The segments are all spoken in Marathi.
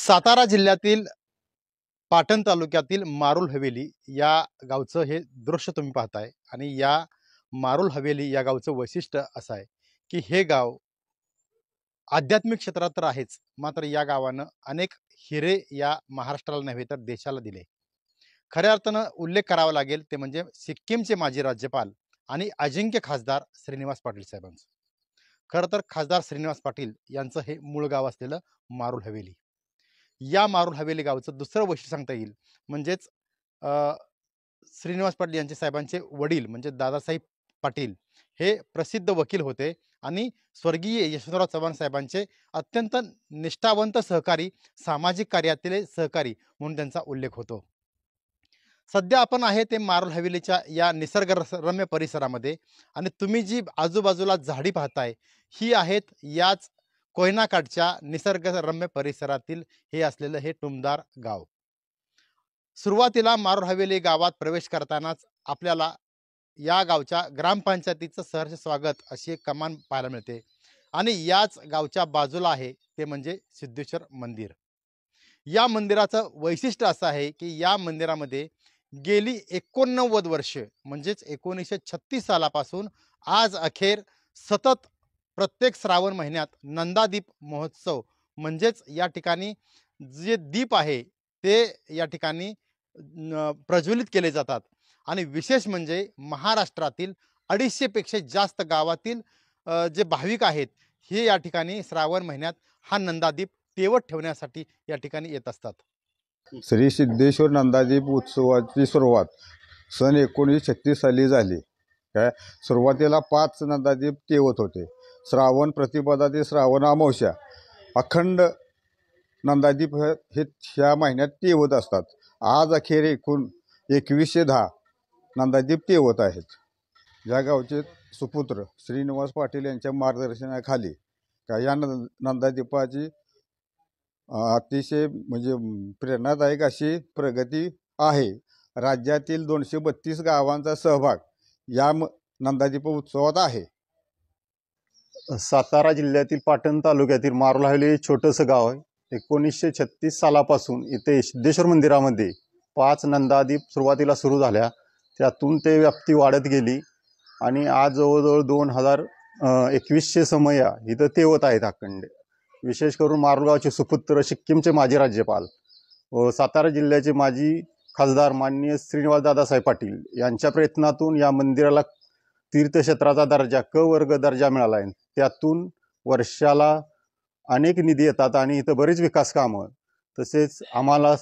सातारा जिल्ह्यातील पाटण तालुक्यातील मारुल हवेली या गावचं हे दृश्य तुम्ही पाहताय आणि या मारुल हवेली या गावचं वैशिष्ट्य असं आहे की हे गाव आध्यात्मिक क्षेत्रात तर आहेच, मात्र या गावानं अनेक हिरे या महाराष्ट्राला नव्हे तर देशाला दिले. खऱ्या अर्थानं उल्लेख करावा लागेल ते म्हणजे सिक्कीमचे माजी राज्यपाल आणि अजिंक्य खासदार श्रीनिवास पाटील साहेबांचं. खरं तर खासदार श्रीनिवास पाटील यांचं हे मूळ गाव असलेलं मारुल हवेली. या मारुल हवेली गावचं दुसरं वैशिष्ट्य सांगता येईल म्हणजेच अ, श्रीनिवास पाटील यांचे साहेबांचे वडील म्हणजे दादासाहेब पाटील हे प्रसिद्ध वकील होते आणि स्वर्गीय यशवंतराव चव्हाण साहेबांचे अत्यंत निष्ठावंत सहकारी, सामाजिक कार्यातील सहकारी म्हणून त्यांचा उल्लेख होतो. सध्या आपण आहे ते मारुल हवेलीच्या या निसर्गरम्य परिसरामध्ये आणि तुम्ही जी आजूबाजूला झाडी पाहताय ही आहेत याच कोयनाकाठच्या निसर्गरम्य परिसरातील हे असलेलं हे टुमदार गाव. सुरुवातीला मारुल हवेली गावात प्रवेश करतानाच आपल्याला या गावच्या ग्रामपंचायतीचं सहर्ष स्वागत अशी एक कमान पाहायला मिळते आणि याच गावच्या बाजूला आहे ते म्हणजे सिद्धेश्वर मंदिर. या मंदिराचं वैशिष्ट्य असं आहे की या मंदिरामध्ये गेली 89 वर्ष म्हणजेच 1936 सालापासून आज अखेर सतत प्रत्येक श्रावण महिन्यात नंदादीप महोत्सव म्हणजेच या ठिकाणी जे दीप आहे ते या ठिकाणी प्रज्वलित केले जातात आणि विशेष म्हणजे महाराष्ट्रातील 250 पेक्षा जास्त गावातील जे भाविक आहेत हे या ठिकाणी श्रावण महिन्यात हा नंदादीप तेवत ठेवण्यासाठी या ठिकाणी येत असतात. श्री सिद्धेश्वर नंदादीप उत्सवाची सुरुवात सन 1936 साली झाली. सुरुवातीला 5 नंदादीप तेवत होते. श्रावण प्रतिपदा ते श्रावण अमावस्या अखंड नंदादीप हे ह्या महिन्यात तेवत असतात. आज अखेर एकूण 2110 नंदादीप तेवत आहेत. या गावचे सुपुत्र श्रीनिवास पाटील यांच्या मार्गदर्शनाखाली या नंदादीपाची अतिशय म्हणजे प्रेरणादायक अशी प्रगती आहे. राज्यातील 232 गावांचा सहभाग या नंदादीप उत्सवात आहे. सातारा जिल्ह्यातील पाटण तालुक्यातील मारुल हवेली छोटंसं गाव आहे. 1936 सालापासून इथे सिद्धेश्वर मंदिरामध्ये 5 नंदादीप सुरुवातीला सुरू झाल्या. त्यातून ते व्याप्ती वाढत गेली आणि आज जवळजवळ 2100 समया इथं तेवत आहेत अखंड. विशेष करून मारुलगावचे सुपुत्र सिक्कीमचे माजी राज्यपाल व सातारा जिल्ह्याचे माजी खासदार माननीय श्रीनिवास दादासाहेब पाटील यांच्या प्रयत्नातून या मंदिराला तीर्थक्षेत्राचा दर्जा क वर्ग दर्जा मिळाला आहे. त्यातून वर्षाला अनेक निधी येतात आणि इथं बरीच विकास कामं तसेच आम्हाला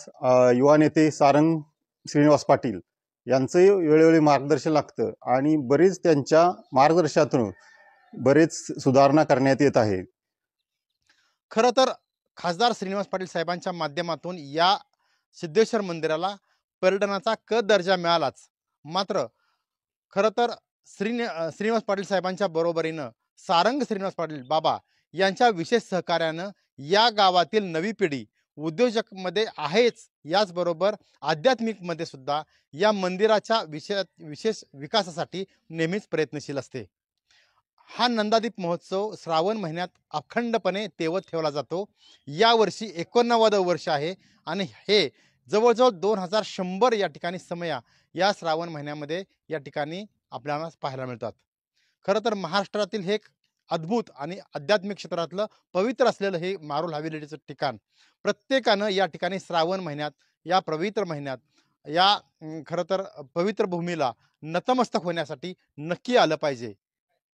युवा नेते सारंग श्रीनिवास पाटील यांचंही वेळोवेळी मार्गदर्शन लागतं आणि बरीच त्यांच्या मार्गदर्शनातून बरेच सुधारणा करण्यात येत आहे. खरं तर खासदार श्रीनिवास पाटील साहेबांच्या माध्यमातून या सिद्धेश्वर मंदिराला पर्यटनाचा क दर्जा मिळालाच, मात्र खरं तर श्रीनिवास पाटील साहेबांच्या बरोबरीनं सारंग श्रीनिवास पाटील बाबा यांच्या विशेष सहकार्यानं या गावातील नवी पिढी उद्योजकमध्ये आहेच, याचबरोबर आध्यात्मिकमध्ये सुद्धा या मंदिराच्या विशेष विकासासाठी नेहमीच प्रयत्नशील असते. हा नंदादीप महोत्सव श्रावण महिन्यात अखंडपणे तेवत ठेवला जातो. यावर्षी 89वं वर्ष आहे आणि हे जवळजवळ 2100 या ठिकाणी समया या श्रावण महिन्यामध्ये या ठिकाणी आपल्याला पाहायला मिळतात. खरं तर महाराष्ट्रातील हे एक अद्भुत आणि आध्यात्मिक क्षेत्रातलं पवित्र असलेलं हे मारुल हवेलीचं ठिकाण प्रत्येकानं या ठिकाणी श्रावण महिन्यात या पवित्र महिन्यात या खरं तर पवित्र भूमीला नतमस्तक होण्यासाठी नक्की आलं पाहिजे.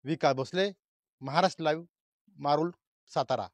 विकास भोसले, महाराष्ट्र लाईव्ह, मारुल, सातारा.